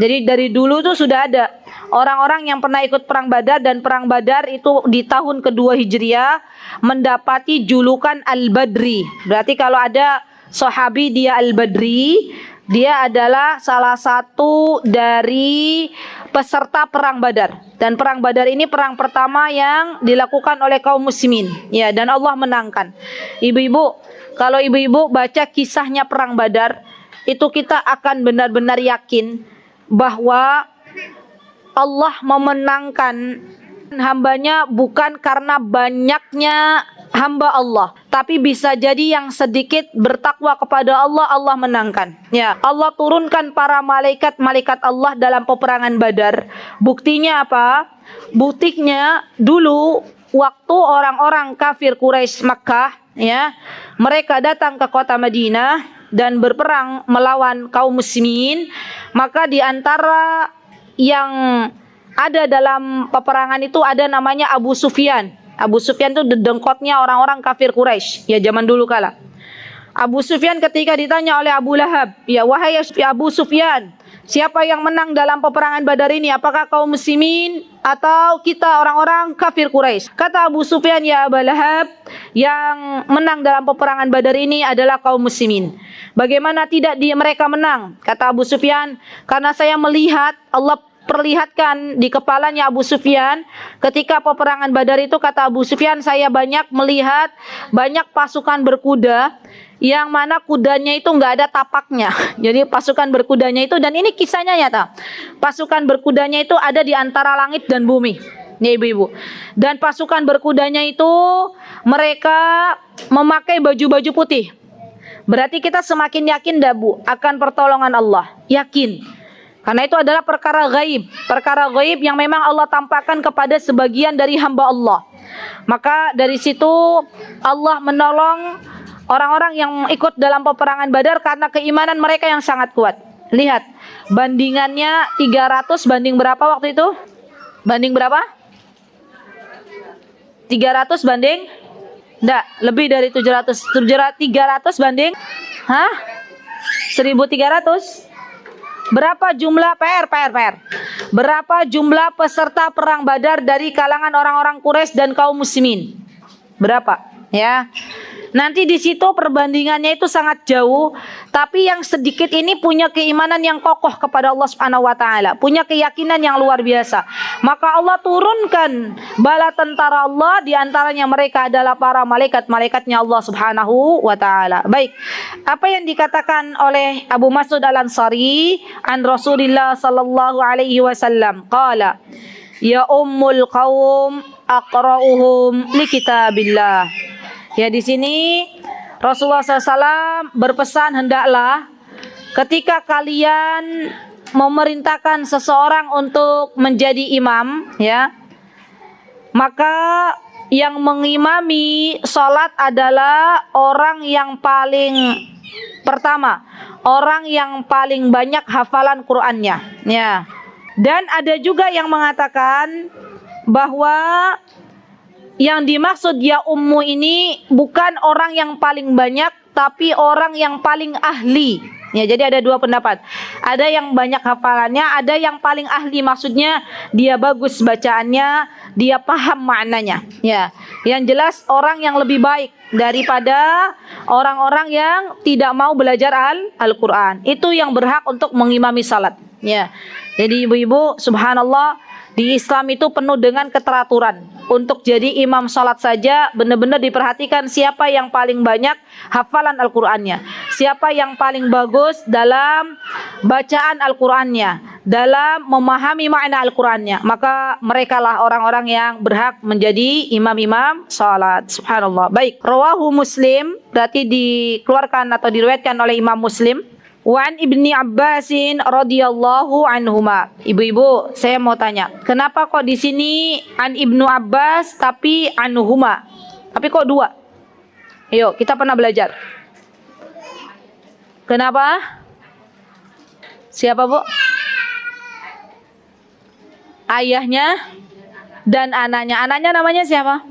Jadi dari dulu tuh sudah ada orang-orang yang pernah ikut perang Badar, dan perang Badar itu di tahun kedua Hijriah mendapati julukan Al-Badri. Berarti kalau ada sahabi dia Al-Badri, dia adalah salah satu dari peserta perang Badar. Dan perang Badar ini perang pertama yang dilakukan oleh kaum muslimin. Ya, dan Allah menangkan. Ibu-ibu, kalau ibu-ibu baca kisahnya perang Badar, itu kita akan benar-benar yakin bahwa Allah memenangkan hambanya bukan karena banyaknya hamba Allah, tapi bisa jadi yang sedikit bertakwa kepada Allah, Allah menangkan. Ya, Allah turunkan para malaikat Allah dalam peperangan Badar. Buktinya apa? Buktinya dulu waktu orang-orang kafir Quraisy Makkah, ya, mereka datang ke kota Madinah dan berperang melawan kaum muslimin, maka di antara yang ada dalam peperangan itu ada namanya Abu Sufyan. Abu Sufyan itu dedengkotnya orang-orang kafir Quraisy, ya zaman dulu kala. Abu Sufyan ketika ditanya oleh Abu Lahab, ya wahai Abu Sufyan, siapa yang menang dalam peperangan Badar ini? Apakah kaum muslimin atau kita orang-orang kafir Quraisy? Kata Abu Sufyan, ya Abu Lahab, yang menang dalam peperangan Badar ini adalah kaum muslimin. Bagaimana tidak mereka menang? Kata Abu Sufyan, karena saya melihat Allah perlihatkan di kepalanya Abu Sufyan ketika peperangan Badar itu. Kata Abu Sufyan, saya banyak melihat banyak pasukan berkuda yang mana kudanya itu nggak ada tapaknya. Jadi pasukan berkudanya itu, dan ini kisahnya nyata, pasukan berkudanya itu ada di antara langit dan bumi, ya ibu-ibu. Dan pasukan berkudanya itu mereka memakai baju-baju putih. Berarti kita semakin yakin dah Bu akan pertolongan Allah. Yakin. Karena itu adalah perkara gaib. Perkara gaib yang memang Allah tampakkan kepada sebagian dari hamba Allah. Maka dari situ Allah menolong orang-orang yang ikut dalam peperangan Badar karena keimanan mereka yang sangat kuat. Lihat, bandingannya 300 banding berapa waktu itu? Banding berapa? 300 banding? Enggak, lebih dari 700. 300 banding? Hah? 1300? Berapa jumlah PR? Berapa jumlah peserta perang Badar dari kalangan orang-orang Quraisy dan kaum muslimin? Berapa? Ya. Nanti di situ perbandingannya itu sangat jauh, tapi yang sedikit ini punya keimanan yang kokoh kepada Allah Subhanahu wa taala, punya keyakinan yang luar biasa. Maka Allah turunkan bala tentara Allah, di antaranya mereka adalah para malaikat-malaikatnya Allah Subhanahu wa taala. Baik. Apa yang dikatakan oleh Abu Mas'ud Al-Ansari an Rasulillah sallallahu alaihi wasallam, qala ya ummul qaum aqra'uhum li kitabillah. Ya, di sini Rasulullah SAW berpesan, hendaklah ketika kalian memerintahkan seseorang untuk menjadi imam, ya, maka yang mengimami sholat adalah orang yang paling pertama, orang yang paling banyak hafalan Qur'annya, ya. Dan ada juga yang mengatakan bahwa yang dimaksud ya ummu ini bukan orang yang paling banyak, tapi orang yang paling ahli. Ya, jadi ada dua pendapat. Ada yang banyak hafalannya, ada yang paling ahli, maksudnya dia bagus bacaannya, dia paham maknanya. Ya, yang jelas orang yang lebih baik daripada orang-orang yang tidak mau belajar Al-Quran. Itu yang berhak untuk mengimami salat. Ya, jadi ibu-ibu, subhanallah, Di Islam itu penuh dengan keteraturan. Untuk jadi imam salat saja benar-benar diperhatikan siapa yang paling banyak hafalan Al-Qur'annya, siapa yang paling bagus dalam bacaan Al-Qur'annya, dalam memahami makna Al-Qur'annya, maka merekalah orang-orang yang berhak menjadi imam-imam salat. Subhanallah. Baik, rawahu Muslim, berarti dikeluarkan atau diriwayatkan oleh Imam Muslim. Wan Ibni Abbasin radhiyallahu anhuma. Ibu-ibu, saya mau tanya, kenapa kok di sini an Ibnu Abbas tapi anhuma? Tapi kok dua? Ayo, kita pernah belajar. Kenapa? Siapa, Bu? Ayahnya dan anaknya. Anaknya namanya siapa?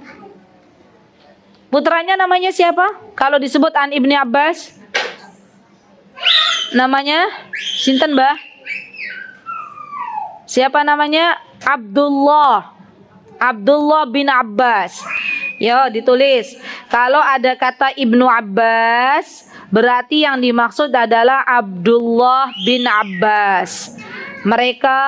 Putranya namanya siapa? Kalau disebut an Ibni Abbas, namanya sinten, Mbah? Siapa namanya? Abdullah. Abdullah bin Abbas. Yo, ditulis. Kalau ada kata Ibnu Abbas, berarti yang dimaksud adalah Abdullah bin Abbas. Mereka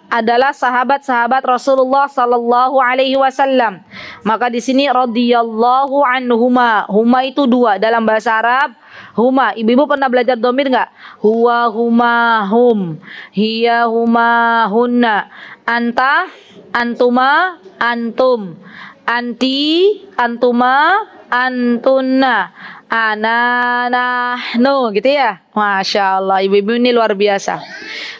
adalah sahabat-sahabat Rasulullah sallallahu alaihi wasallam. Maka di sini radhiyallahu anhuma. Huma itu dua dalam bahasa Arab. Huma, ibu-ibu pernah belajar domir nggak? Huwa, huma, hum. Hiya, huma, hunna. Anta, antuma, antum. Anti, antuma, antunna. Ana, nahnu, gitu ya. Masya Allah, ibu-ibu ini luar biasa.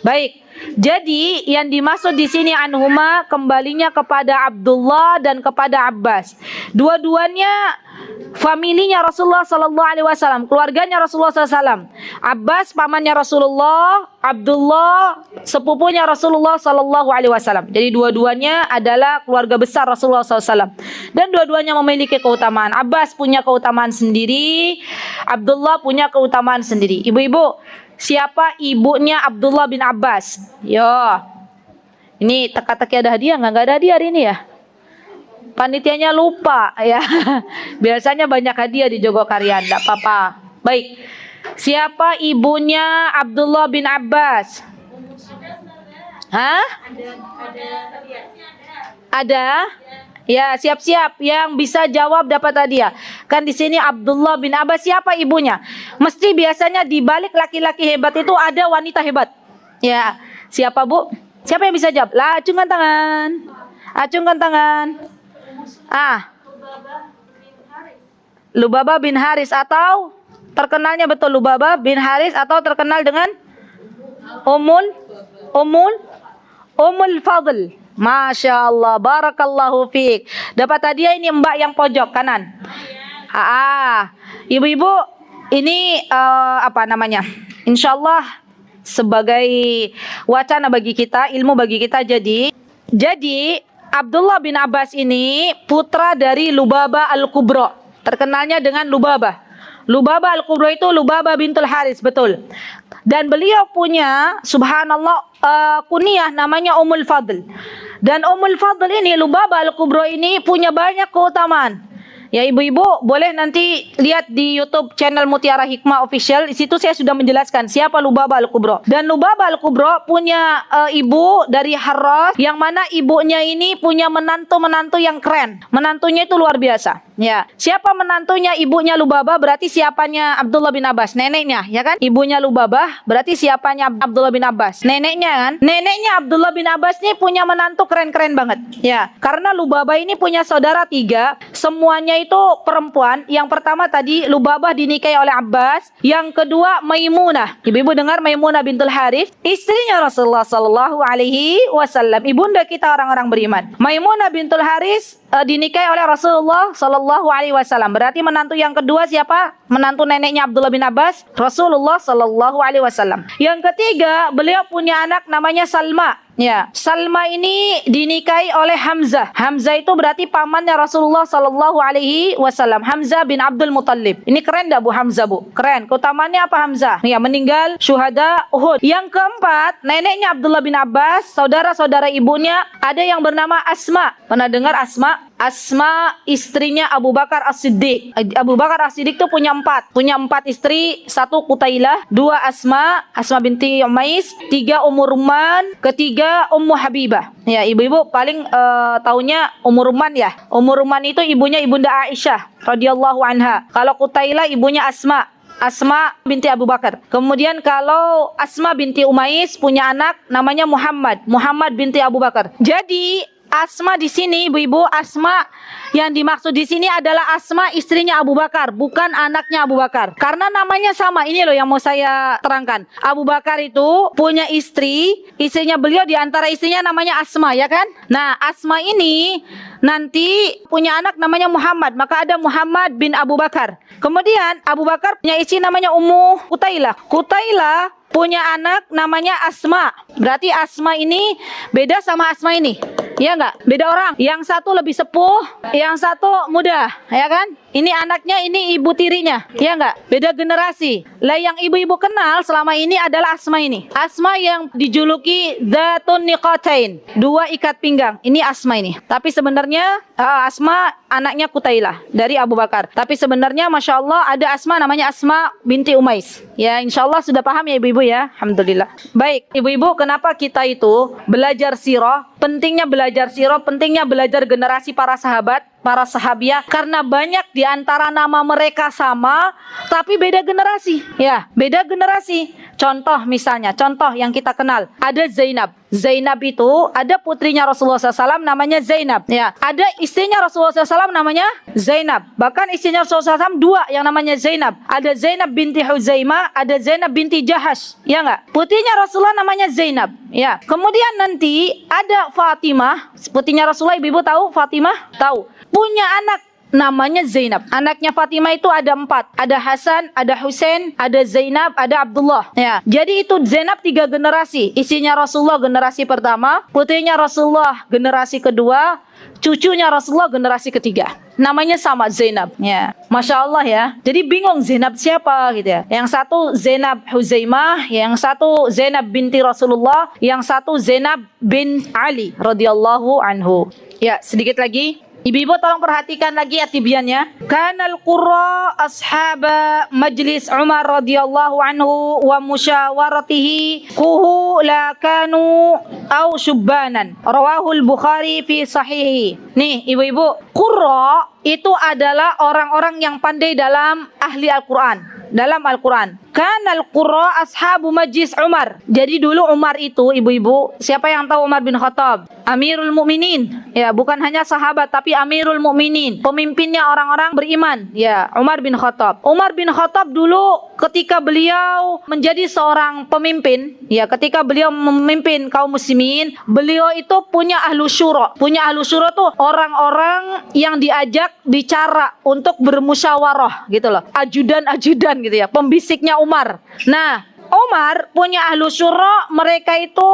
Baik. Jadi yang dimaksud di sini anhuma kembalinya kepada Abdullah dan kepada Abbas. Dua-duanya familinya Rasulullah sallallahu alaihi wasallam, keluarganya Rasulullah sallallahu alaihi wasallam. Abbas pamannya Rasulullah, Abdullah sepupunya Rasulullah sallallahu alaihi wasallam. Jadi dua-duanya adalah keluarga besar Rasulullah sallallahu alaihi wasallam. Dan dua-duanya memiliki keutamaan. Abbas punya keutamaan sendiri, Abdullah punya keutamaan sendiri. Ibu-ibu, siapa ibunya Abdullah bin Abbas? Yo, ini teka-teki ada hadiah nggak? Nggak ada hadiah hari ini ya? Panitianya lupa ya. Biasanya banyak hadiah di Jogokarian, tidak apa-apa. Baik, siapa ibunya Abdullah bin Abbas? Hah? Ada? Ya, siap-siap yang bisa jawab dapat hadiah. Kan di sini Abdullah bin Abbas, siapa ibunya? Mesti biasanya di balik laki-laki hebat itu ada wanita hebat. Ya, siapa, Bu? Siapa yang bisa jawab? Lah, acungkan tangan. Acungkan tangan. Lubabah bin Haris, atau terkenalnya betul Lubabah bin Haris, atau terkenal dengan Ummul Fadl. Masya Allah, barakallahu fiik. Dapat hadiah ini Mbak yang pojok kanan. Ibu-ibu, ini apa namanya? Insya Allah sebagai wacana bagi kita, ilmu bagi kita. Jadi Abdullah bin Abbas ini putra dari Lubabah Al-Kubra. Terkenalnya dengan Lubabah. Lubabah Al-Kubra itu Lubabah bintul Haris, betul. Dan beliau punya, subhanallah, kunyah namanya Ummul Fadl. Dan Ummul Fadl ini, Lubabah Al-Kubra ini punya banyak keutamaan. Ya, ibu-ibu boleh nanti lihat di YouTube channel Mutiara Hikmah Official. Di situ saya sudah menjelaskan siapa Lubabah Al-Kubra. Dan Lubabah Al-Kubra punya ibu dari Harras, yang mana ibunya ini punya menantu-menantu yang keren. Menantunya itu luar biasa. Ya, siapa menantunya? Ibunya Lubabah, berarti siapanya Abdullah bin Abbas? Neneknya, ya kan? Ibunya Lubabah, berarti siapanya Abdullah bin Abbas? Neneknya kan? Neneknya Abdullah bin Abbas ini punya menantu keren-keren banget. Ya, karena Lubabah ini punya saudara 3, semuanya itu perempuan. Yang pertama tadi Lubabah dinikahi oleh Abbas, yang kedua Maimunah. Ibu-ibu dengar, Maimunah bintul Harith, istrinya Rasulullah sallallahu alaihi wasallam, ibunda kita orang-orang beriman. Maimunah bintul Harith dinikahi oleh Rasulullah sallallahu alaihi wasallam. Berarti menantu yang kedua siapa? Menantu neneknya Abdullah bin Abbas, Rasulullah sallallahu alaihi wasallam. Yang ketiga, beliau punya anak namanya Salma. Ya, Salma ini dinikahi oleh Hamzah. Hamzah itu berarti pamannya Rasulullah sallallahu alaihi wasallam. Hamzah bin Abdul Muttalib. Ini keren dah Bu Hamzah, Bu? Keren. Keutamaannya apa Hamzah? Ya, meninggal syuhada Uhud. Yang keempat, neneknya Abdullah bin Abbas, saudara-saudara ibunya ada yang bernama Asma. Pernah dengar Asma? Asma istrinya Abu Bakar As-Siddiq. Abu Bakar As-Siddiq itu punya empat istri. 1 Qutailah, 2 Asma binti Umais, 3 Ummu Rumman, ketiga Ummu Habibah. Ya, ibu-ibu paling taunya Ummu Rumman ya. Ummu Rumman itu ibunya Ibunda Aisyah radhiyallahu anha. Kalau Qutailah ibunya Asma binti Abu Bakar. Kemudian kalau Asma binti Umais punya anak namanya Muhammad binti Abu Bakar. Jadi Asma di sini, ibu-ibu, Asma yang dimaksud di sini adalah Asma istrinya Abu Bakar, bukan anaknya Abu Bakar. Karena namanya sama. Ini loh yang mau saya terangkan. Abu Bakar itu punya istrinya beliau di antara istrinya namanya Asma, ya kan? Nah, Asma ini nanti punya anak namanya Muhammad, maka ada Muhammad bin Abu Bakar. Kemudian Abu Bakar punya istri namanya Ummu Qutailah. Qutailah punya anak namanya Asma. Berarti Asma ini beda sama Asma ini. Iya enggak? Beda orang. Yang satu lebih sepuh, yang satu muda, ya kan? Ini anaknya, ini ibu tirinya. Iya enggak? Beda generasi. Lah yang ibu-ibu kenal selama ini adalah Asma ini. Asma yang dijuluki Dzatun Niqatain, 2 ikat pinggang. Ini Asma ini. Tapi sebenarnya Asma anaknya Qutailah dari Abu Bakar. Tapi sebenarnya Masya Allah ada Asma namanya Asma binti Umais. Ya, insya Allah sudah paham ya ibu-ibu ya. Alhamdulillah. Baik, ibu-ibu, kenapa kita itu belajar sirah? Pentingnya belajar sirah, pentingnya belajar generasi para sahabat, para sahabiah, karena banyak di antara nama mereka sama tapi beda generasi. Ya, beda generasi. Contoh misalnya, contoh yang kita kenal, ada Zainab. Zainab itu ada putrinya Rasulullah SAW namanya Zainab. Ya, ada istrinya Rasulullah SAW namanya Zainab. Bahkan istrinya Rasulullah SAW 2 yang namanya Zainab. Ada Zainab binti Huzaimah, ada Zainab binti Jahash. Ya enggak? Putrinya Rasulullah namanya Zainab. Ya. Kemudian nanti ada Fatimah, putrinya Rasulullah. Ibu tahu Fatimah? Tahu. Punya anak namanya Zainab. Anaknya Fatimah itu ada 4. Ada Hasan, ada Husain, ada Zainab, ada Abdullah. Ya. Jadi itu Zainab 3 generasi. Istrinya Rasulullah generasi pertama, putrinya Rasulullah generasi kedua, cucunya Rasulullah generasi ketiga. Namanya sama Zainab. Ya. Masya Allah ya. Jadi bingung Zainab siapa gitu ya. Yang satu Zainab Huzaimah, yang satu Zainab binti Rasulullah, yang satu Zainab bin Ali radhiyallahu anhu. Ya, sedikit lagi. Ibu-ibu tolong perhatikan lagi atibiannya. Kanal qurra ashaba majlis Umar radhiyallahu anhu wa musyawaratihi kuhu la kanu au syubbanan. Rawahul Bukhari fi sahihi. Nih ibu-ibu, qurra itu adalah orang-orang yang pandai dalam ahli Al-Quran. Dalam Al-Quran. Kanal qurra ashabu majlis Umar. Jadi dulu Umar itu, ibu-ibu, siapa yang tahu Umar bin Khattab? Amirul Mukminin. Ya, bukan hanya sahabat tapi Amirul Mukminin. Pemimpinnya orang-orang beriman. Ya, Umar bin Khattab. Umar bin Khattab dulu ketika beliau menjadi seorang pemimpin, ya, ketika beliau memimpin kaum muslimin, beliau itu punya ahlu syura. Punya ahlu syura tuh orang-orang yang diajak bicara untuk bermusyawarah gitu loh. Ajudan gitu ya, pembisiknya Umar. Nah, Umar punya ahlu syura, mereka itu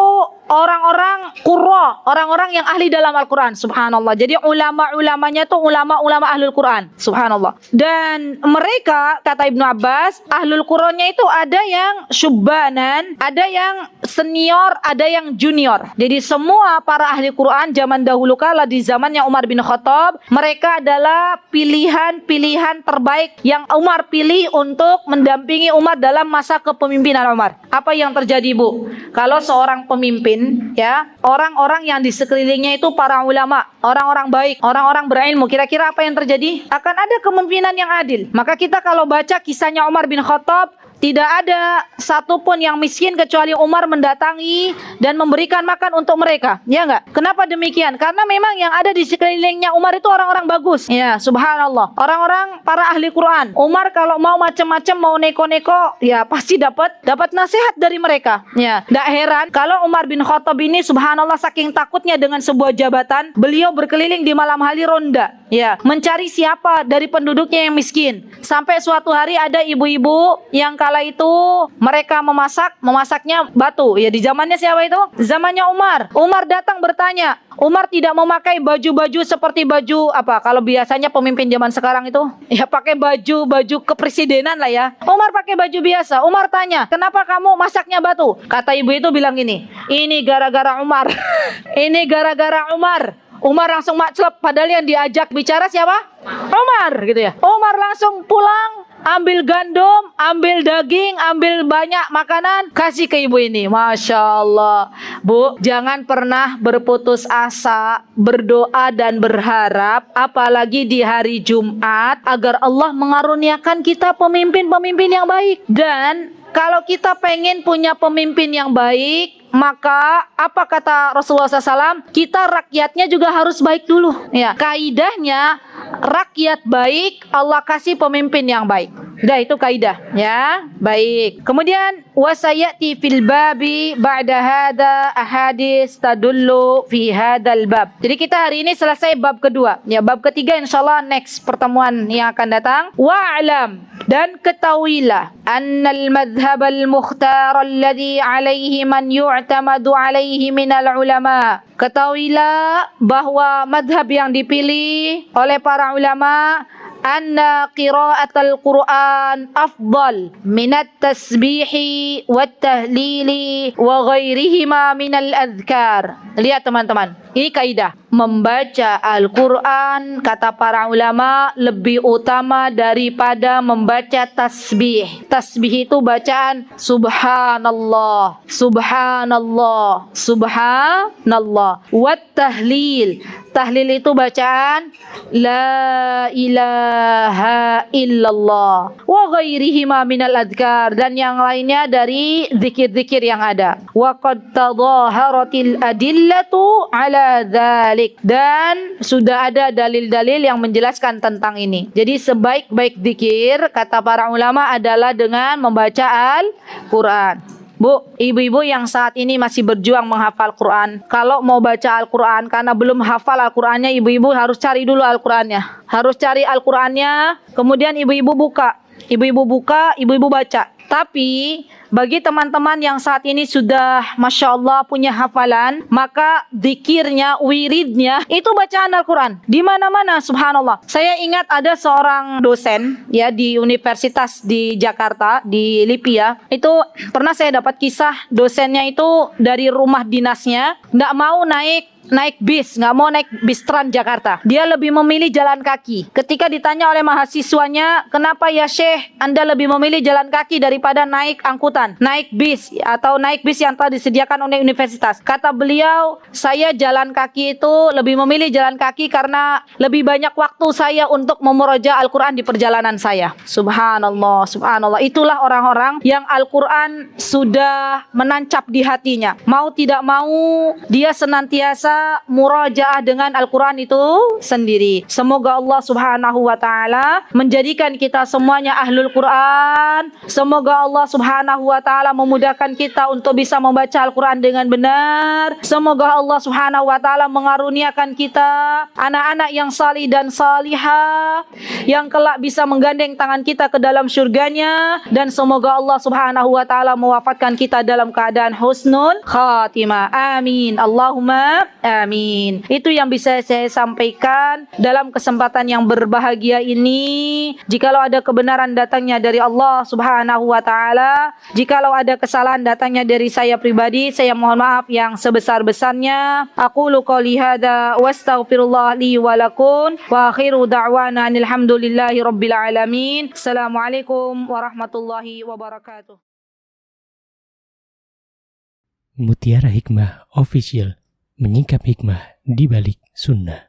orang-orang qurra, orang-orang yang ahli dalam Al-Quran. Subhanallah. Jadi ulama-ulamanya itu ulama-ulama ahlul Quran. Subhanallah. Dan mereka, kata Ibnu Abbas, ahlul Qurannya itu ada yang syubbanan, ada yang senior, ada yang junior. Jadi semua para ahli Quran zaman dahulu kala di zamannya Umar bin Khattab, mereka adalah pilihan-pilihan terbaik yang Umar pilih untuk mendampingi Umar dalam masa kepemimpinan Umar. Apa yang terjadi, Bu? Kalau seorang pemimpin, ya, orang-orang yang di sekelilingnya itu para ulama, orang-orang baik, orang-orang berilmu, kira-kira apa yang terjadi? Akan ada kepemimpinan yang adil. Maka kita kalau baca kisahnya Umar bin Khattab, tidak ada satupun yang miskin kecuali Umar mendatangi dan memberikan makan untuk mereka. Ya enggak? Kenapa demikian? Karena memang yang ada di sekelilingnya Umar itu orang-orang bagus. Ya, subhanallah. Orang-orang para ahli Quran. Umar kalau mau macam-macam, mau neko-neko, ya pasti dapat nasihat dari mereka. Ya, enggak heran kalau Umar bin Khattab ini subhanallah saking takutnya dengan sebuah jabatan, beliau berkeliling di malam hari ronda. Ya, mencari siapa dari penduduknya yang miskin. Sampai suatu hari ada ibu-ibu yang kala itu mereka memasaknya batu. Ya, di zamannya siapa itu? Zamannya Umar. Umar datang bertanya. Umar tidak memakai baju-baju seperti baju apa? Kalau biasanya pemimpin zaman sekarang itu ya pakai baju kepresidenan lah ya. Umar pakai baju biasa. Umar tanya, "Kenapa kamu masaknya batu?" Kata ibu itu bilang gini, "Ini gara-gara Umar." Ini gara-gara Umar. Umar langsung maclep, padahal yang diajak bicara siapa? Umar gitu ya. Umar langsung pulang, ambil gandum, ambil daging, ambil banyak makanan, kasih ke ibu ini. Masya Allah. Bu, jangan pernah berputus asa, berdoa dan berharap, apalagi di hari Jumat, agar Allah mengaruniakan kita pemimpin-pemimpin yang baik. Dan kalau kita pengen punya pemimpin yang baik, maka apa kata Rasulullah SAW? Kita rakyatnya juga harus baik dulu. Ya, kaidahnya rakyat baik, Allah kasih pemimpin yang baik. Udah, itu kaidah ya. Baik. Kemudian wasayati fil babi ba'da hada ahadits tadullu fi hadzal bab. Jadi kita hari ini selesai bab kedua. Ya, bab ketiga insyaallah next pertemuan yang akan datang. Wa'lam, dan ketahuilah annal madhhab al mukhtar alladhi alaihi man yu'tamadu alaihi minal ulama. Ketahuilah bahwa madhab yang dipilih oleh para ulama, anna qira'atul Qur'an afdal minat tasbihi wat tahlili wa ghairihima minal adhkar. Lihat teman-teman, ini kaidah. Membaca Al-Quran, kata para ulama, lebih utama daripada membaca tasbih. Tasbih itu bacaan subhanallah, subhanallah, subhanallah. Wat tahlil, tahlil itu bacaan la ilaha illallah. Wa ghairihima minal adhkar, dan yang lainnya dari zikir-zikir yang ada. Wa qad tadaharatil adillatu ala dzalik, dan sudah ada dalil-dalil yang menjelaskan tentang ini. Jadi sebaik-baik zikir kata para ulama adalah dengan membaca Al-Quran. Bu, ibu-ibu yang saat ini masih berjuang menghafal Quran, kalau mau baca Al-Quran karena belum hafal Al-Qurannya, ibu-ibu harus cari dulu Al-Qurannya. Harus cari Al-Qurannya, kemudian ibu-ibu buka. Ibu-ibu buka, ibu-ibu baca. Tapi bagi teman-teman yang saat ini sudah Masya Allah punya hafalan, maka zikirnya, wiridnya itu bacaan Al-Quran di mana-mana. Subhanallah. Saya ingat ada seorang dosen ya di universitas di Jakarta, di Lipia. Itu pernah saya dapat kisah, dosennya itu dari rumah dinasnya nggak mau naik bis, nggak mau naik bis Trans Jakarta. Dia lebih memilih jalan kaki. Ketika ditanya oleh mahasiswanya, kenapa ya Syekh Anda lebih memilih jalan kaki daripada naik angkutan, naik bis atau naik bis yang telah disediakan oleh universitas? Kata beliau, saya jalan kaki itu lebih memilih jalan kaki karena lebih banyak waktu saya untuk memuroja Al-Quran di perjalanan saya. Subhanallah, subhanallah. Itulah orang-orang yang Al-Quran sudah menancap di hatinya. Mau tidak mau, dia senantiasa murajaah dengan Al-Quran itu sendiri. Semoga Allah Subhanahu wa taala menjadikan kita semuanya ahlul Quran. Semoga Allah Subhanahu wa taala memudahkan kita untuk bisa membaca Al-Quran dengan benar. Semoga Allah Subhanahu wa taala mengaruniakan kita anak-anak yang salih dan salihah, yang kelak bisa menggandeng tangan kita ke dalam syurganya, dan semoga Allah Subhanahu wa taala mewafatkan kita dalam keadaan husnul khatimah. Amin. Allahumma amin. Itu yang bisa saya sampaikan dalam kesempatan yang berbahagia ini. Jikalau ada kebenaran datangnya dari Allah Subhanahu wa taala, jikalau ada kesalahan datangnya dari saya pribadi, saya mohon maaf yang sebesar-besarnya. Aqulu qouli hadza wa astaghfirullah li wa lakum wa akhiru da'wana alhamdulillahi rabbil alamin. Assalamualaikum warahmatullahi wabarakatuh. Mutiara Hikmah Official, menyingkap hikmah di balik sunnah.